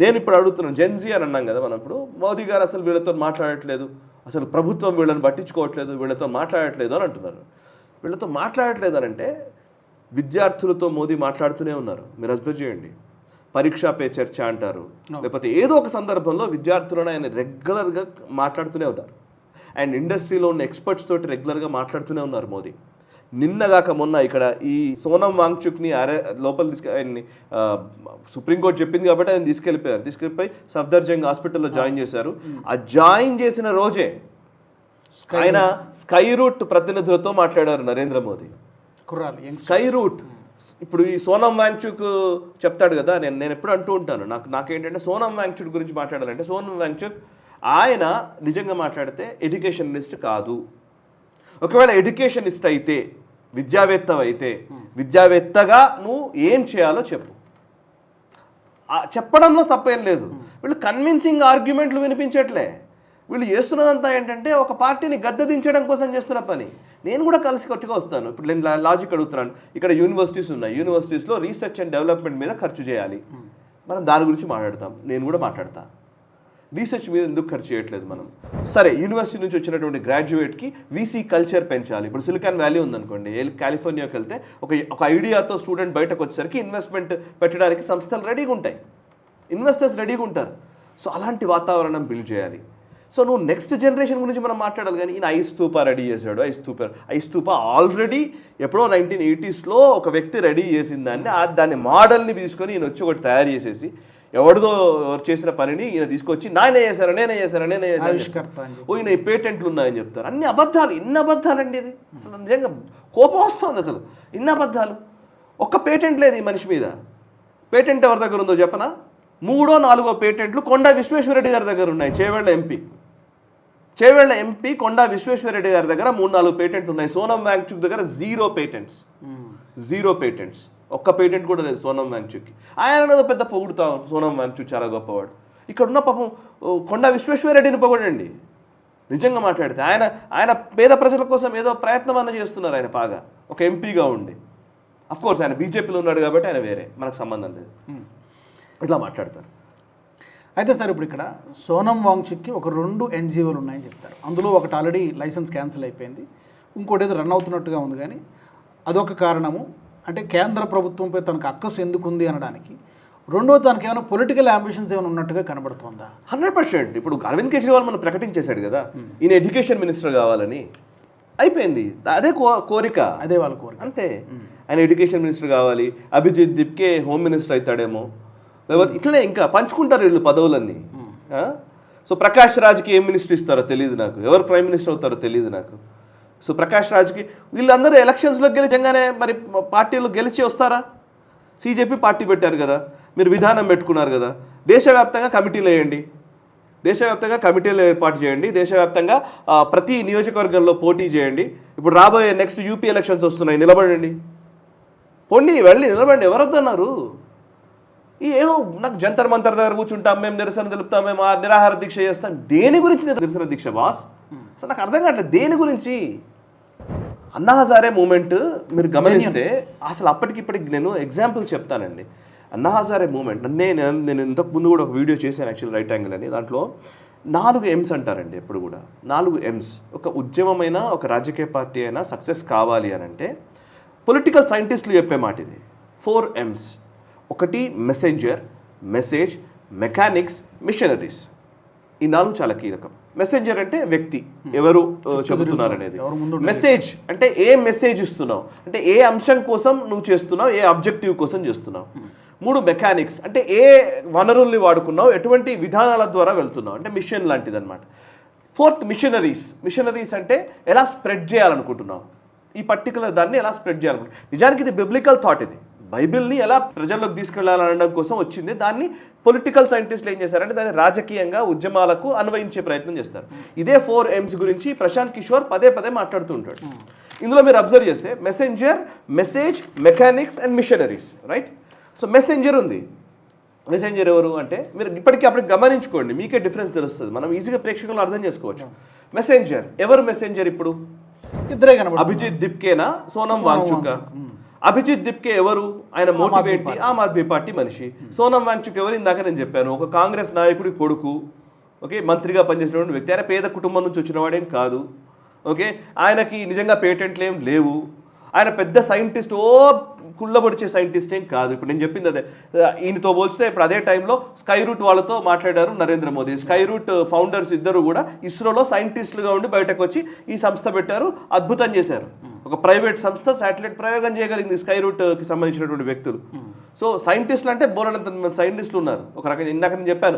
నేను ఇప్పుడు అడుగుతున్నాను, జెన్జీ అని అన్నాం కదా మనం. ఇప్పుడు మోదీ గారు అసలు వీళ్ళతో మాట్లాడట్లేదు, అసలు ప్రభుత్వం వీళ్ళని పట్టించుకోవట్లేదు, వీళ్ళతో మాట్లాడట్లేదు అని అంటున్నారు. వీళ్ళతో మాట్లాడట్లేదు అని అంటే విద్యార్థులతో మోదీ మాట్లాడుతూనే ఉన్నారు. మీరు అబ్జర్వ్ చేయండి, పరీక్షా పే చర్చ అంటారు, లేకపోతే ఏదో ఒక సందర్భంలో విద్యార్థులను ఆయన రెగ్యులర్గా మాట్లాడుతూనే ఉన్నారు. అండ్ ఇండస్ట్రీలో ఉన్న ఎక్స్పర్ట్స్ తోటి రెగ్యులర్గా మాట్లాడుతూనే ఉన్నారు మోదీ. నిన్నగాక మొన్న ఇక్కడ ఈ సోనం వాంగ్చుక్ని లోపల ఆయన్ని సుప్రీంకోర్టు చెప్పింది కాబట్టి ఆయన తీసుకెళ్ళిపోయి సఫ్దర్జంగ్ హాస్పిటల్లో జాయిన్ చేశారు. ఆ జాయిన్ చేసిన రోజే ఆయన స్కై రూట్ ప్రతినిధులతో మాట్లాడారు నరేంద్ర మోదీ. స్కై రూట్ ఇప్పుడు ఈ సోనం వాంగ్చుక్ చెప్తాడు కదా, నేను ఎప్పుడు అంటూ ఉంటాను, నాకేంటంటే సోనం వాంగ్చుక్ గురించి మాట్లాడాలంటే, సోనం వాంగ్చుక్ ఆయన నిజంగా మాట్లాడితే ఎడ్యుకేషనిస్ట్ కాదు. ఒకవేళ ఎడ్యుకేషనిస్ట్ అయితే, విద్యావేత్త అయితే, విద్యావేత్తగా నువ్వు ఏం చేయాలో చెప్పు. చెప్పడంలో తప్పేం లేదు. వీళ్ళు కన్విన్సింగ్ ఆర్గ్యుమెంట్లు వినిపించట్లే. వీళ్ళు చేస్తున్నదంతా ఏంటంటే ఒక పార్టీని గద్దెదించడం కోసం చేస్తున్న పని. నేను కూడా కలిసి కట్టుగా వస్తాను. ఇప్పుడు నేను లాజిక్ అడుగుతున్నాను, ఇక్కడ యూనివర్సిటీస్ ఉన్నాయి, యూనివర్సిటీస్లో రీసెర్చ్ అండ్ డెవలప్మెంట్ మీద ఖర్చు చేయాలి, మనం దాని గురించి మాట్లాడతాం, నేను కూడా మాట్లాడతా. రీసెర్చ్ మీద ఎందుకు ఖర్చు చేయట్లేదు మనం? సరే, యూనివర్సిటీ నుంచి వచ్చినటువంటి గ్రాడ్యుయేట్కి వీసీ కల్చర్ పెంచాలి. ఇప్పుడు సిలికాన్ వ్యాలీ ఉందనుకోండి, కాలిఫోర్నియాకి వెళ్తే ఒక ఐడియాతో స్టూడెంట్ బయటకు వచ్చేసరికి ఇన్వెస్ట్మెంట్ పెట్టడానికి సంస్థలు రెడీగా ఉంటాయి, ఇన్వెస్టర్స్ రెడీగా ఉంటారు. సో అలాంటి వాతావరణం బిల్డ్ చేయాలి. సో నువ్వు నెక్స్ట్ జనరేషన్ గురించి మనం మాట్లాడాలి. కానీ ఈయన ఐస్తూపా రెడీ చేశాడు. ఐస్తూపా ఆల్రెడీ ఎప్పుడో 1980sలో ఒక వ్యక్తి రెడీ చేసిన దాన్ని మోడల్ని తీసుకొని ఈయన వచ్చి ఒకటి తయారు చేసేసి ఎవరిదో చేసిన పనిని ఈయన తీసుకొచ్చి నేనే చేశాను ఈయన ఈ పేటెంట్లు ఉన్నాయని చెప్తారు. అన్ని అబద్ధాలు, ఇన్ని అబద్ధాలండి. ఇది అసలు నిజంగా కోపం వస్తుంది. అసలు ఇన్ని అబద్ధాలు, ఒక్క పేటెంట్ లేదు ఈ మనిషి మీద. పేటెంట్ ఎవరి దగ్గర ఉందో చెప్పనా? 3వ 4వ పేటెంట్లు కొండా విశ్వేశ్వరరెడ్డి గారి దగ్గర ఉన్నాయి. చేవేళ్ల ఎంపీ కొండా విశ్వేశ్వరరెడ్డి గారి దగ్గర 3-4 పేటెంట్లు ఉన్నాయి. సోనం వాంగ్చుక్ దగ్గర 0 పేటెంట్స్, ఒక్క పేటెంట్ కూడా లేదు సోనం వాంగ్చుక్కి. ఆయన పెద్ద పొగుడుతాం, సోనం వాంగ్చుక్ చాలా గొప్పవాడు. ఇక్కడ ఉన్న పాపం కొండా విశ్వేశ్వరరెడ్డిని పొగడండి. నిజంగా మాట్లాడితే ఆయన పేద ప్రజల కోసం ఏదో ప్రయత్నం అన్న చేస్తున్నారు ఆయన బాగా, ఒక ఎంపీగా ఉండి. అఫ్కోర్స్ ఆయన బీజేపీలో ఉన్నాడు కాబట్టి ఆయన వేరే, మనకు సంబంధం లేదు. ఇట్లా మాట్లాడతారు. అయితే సార్, ఇప్పుడు ఇక్కడ సోనం వాంగ్చుక్కి ఒక 2 NGOలు ఉన్నాయని చెప్తారు. అందులో ఒకటి ఆల్రెడీ లైసెన్స్ క్యాన్సిల్ అయిపోయింది, ఇంకోటి ఏదో రన్ అవుతున్నట్టుగా ఉంది. కానీ అదొక కారణము అంటే కేంద్ర ప్రభుత్వంపై తనకు అక్కసు ఎందుకు ఉంది అనడానికి. రెండో, తనకి ఏమైనా పొలిటికల్ అంబిషన్స్ ఏమైనా ఉన్నట్టుగా కనబడుతుందా? 100%. ఇప్పుడు అరవింద్ కేజ్రీవాల్ మనం ప్రకటించేశాడు కదా, ఈయన ఎడ్యుకేషన్ మినిస్టర్ కావాలని. అయిపోయింది, అదే కోరిక, అదే వాళ్ళ కోరిక అంతే. ఆయన ఎడ్యుకేషన్ మినిస్టర్ కావాలి, అభిజిత్ దిప్కే హోమ్ మినిస్టర్ అవుతాడేమో, లేకపోతే ఇట్లనే ఇంకా పంచుకుంటారు వీళ్ళు పదవులన్నీ. సో ప్రకాష్ రాజ్కి ఏం మినిస్టర్ ఇస్తారో తెలియదు నాకు, ఎవరు ప్రైమ్ మినిస్టర్ అవుతారో తెలియదు నాకు. సో ప్రకాష్ రాజ్కి వీళ్ళందరూ ఎలక్షన్స్లో గెలిచంగానే మరి పార్టీలో గెలిచి వస్తారా? CJP పార్టీ పెట్టారు కదా, మీరు విధానం పెట్టుకున్నారు కదా, దేశవ్యాప్తంగా కమిటీలు వేయండి, దేశవ్యాప్తంగా కమిటీలు ఏర్పాటు చేయండి, దేశవ్యాప్తంగా ప్రతి నియోజకవర్గంలో పోటీ చేయండి. ఇప్పుడు రాబోయే నెక్స్ట్ UP ఎలక్షన్స్ వస్తున్నాయి, నిలబడండి, పొండి వెళ్ళి నిలబడండి. ఎవరొద్దన్నారు? ఏదో నాకు జంతర్ మంతర్ దగ్గర కూర్చుంటాం, మేము నిరసన తెలుపుతాం, మేము నిరాహార దీక్ష చేస్తాం. దేని గురించి నిరసన దీక్ష బాస్? అసలు నాకు అర్థం కావట్లేదు దేని గురించి. అన్నా హజారే మూమెంట్ మీరు గమనిస్తే అసలు అప్పటికిప్పటికి నేను ఎగ్జాంపుల్ చెప్తానండి. అన్నా హజారే మూమెంట్ నేను ఇంతకు ముందు కూడా ఒక వీడియో చేశాను యాక్చువల్, రైట్ యాంగిల్ అని. దాంట్లో 4 M's అంటారండి ఎప్పుడు కూడా. 4 M's. ఒక ఉద్యమమైన ఒక రాజకీయ పార్టీ అయినా సక్సెస్ కావాలి అని అంటే పొలిటికల్ సైంటిస్టులు చెప్పే మాట ఇది. 4 M's. ఒకటి మెసెంజర్, మెసేజ్, మెకానిక్స్, మిషనరీస్. ఈ 4 చాలా కీలకం. మెసెంజర్ అంటే వ్యక్తి, ఎవరు చెబుతున్నారు అనేది. మెసేజ్ అంటే ఏ మెసేజ్ ఇస్తున్నావు, అంటే ఏ అంశం కోసం నువ్వు చేస్తున్నావు, ఏ ఆబ్జెక్టివ్ కోసం చేస్తున్నావు. 3 మెకానిక్స్ అంటే ఏ వనరుల్ని వాడుకున్నావు, ఎటువంటి విధానాల ద్వారా వెళ్తున్నావు, అంటే మిషన్ లాంటిది అనమాట. 4th మిషనరీస్ అంటే ఎలా స్ప్రెడ్ చేయాలనుకుంటున్నావు, ఈ పర్టికులర్ దాన్ని ఎలా స్ప్రెడ్ చేయాలనుకుంటున్నావు. నిజానికి ఇది బిబ్లికల్ థాట్, ఇది బైబిల్ని ఎలా ప్రజల్లోకి తీసుకెళ్లాలనడం కోసం వచ్చింది. దాన్ని పొలిటికల్ సైంటిస్టులు ఏం చేశారంటే దాన్ని రాజకీయంగా ఉద్యమాలకు అన్వయించే ప్రయత్నం చేస్తారు. ఇదే 4 M's గురించి ప్రశాంత్ కిషోర్ పదే మాట్లాడుతూ ఉంటాడు. ఇందులో మీరు అబ్జర్వ్ చేస్తే messenger, message, mechanics and machineries, right? So messenger ఉంది. మెసెంజర్ ఎవరు అంటే మీరు అప్పటికి గమనించుకోండి, మీకే డిఫరెన్స్ తెలుస్తుంది, మనం ఈజీగా ప్రేక్షకులు అర్థం చేసుకోవచ్చు. మెసెంజర్ ఎవరు? మెసెంజర్ ఇప్పుడు ఇద్దరే కనబడు, అభిజిత్ దిప్కేనా, సోనం వాంగ్చుక్. అభిజిత్ దిప్కే ఎవరు, ఆయన మోటివేట్ ఆమ్ ఆద్మీ పార్టీ మనిషి. సోనం వాంగ్చుక్ ఎవరు, ఇందాక నేను చెప్పాను, ఒక కాంగ్రెస్ నాయకుడి కొడుకు, ఓకే, మంత్రిగా పనిచేసినటువంటి వ్యక్తి. ఆయన పేద కుటుంబం నుంచి వచ్చిన వాడేం కాదు, ఓకే. ఆయనకి నిజంగా పేటెంట్లు ఏం లేవు, ఆయన పెద్ద సైంటిస్ట్, కుళ్ళబొడిచే సైంటిస్ట్ ఏం కాదు. ఇప్పుడు నేను చెప్పింది అదే. ఈయనతో పోల్చితే ఇప్పుడు అదే టైంలో స్కై రూట్ వాళ్ళతో మాట్లాడారు నరేంద్ర మోదీ. స్కై రూట్ ఫౌండర్స్ ఇద్దరు కూడా ఇస్రోలో సైంటిస్టులుగా ఉండి బయటకు వచ్చి ఈ సంస్థ పెట్టారు, అద్భుతం చేశారు. ఒక ప్రైవేట్ సంస్థ శాటిలైట్ ప్రయోగం చేయగలిగింది స్కై రూట్కి సంబంధించినటువంటి వ్యక్తులు. సో సైంటిస్టులు అంటే బోలెడంత మంది సైంటిస్టులు ఉన్నారు. ఒక రకంగా ఇందాక నేను చెప్పాను,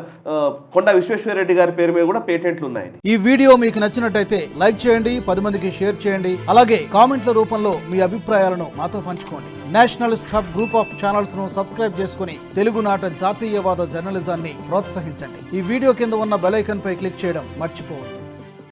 కొండా విశ్వేశ్వరరెడ్డి గారి పేరు మీద కూడా పేటెంట్లు ఉన్నాయి. ఈ వీడియో మీకు నచ్చినట్టయితే లైక్ చేయండి, 10 మందికి షేర్ చేయండి, అలాగే కామెంట్ల రూపంలో మీ అభిప్రాయాలను మాతో పంచుకోండి. Nationalist hub group of channels ను సబ్స్క్రైబ్ చేసుకుని తెలుగునాట జాతీయవాద జర్నలిజాన్ని ప్రోత్సహించండి. ఈ వీడియో కింద ఉన్న బెల్ ఐకాన్ పై క్లిక్ చేయడం మర్చిపోవద్దు.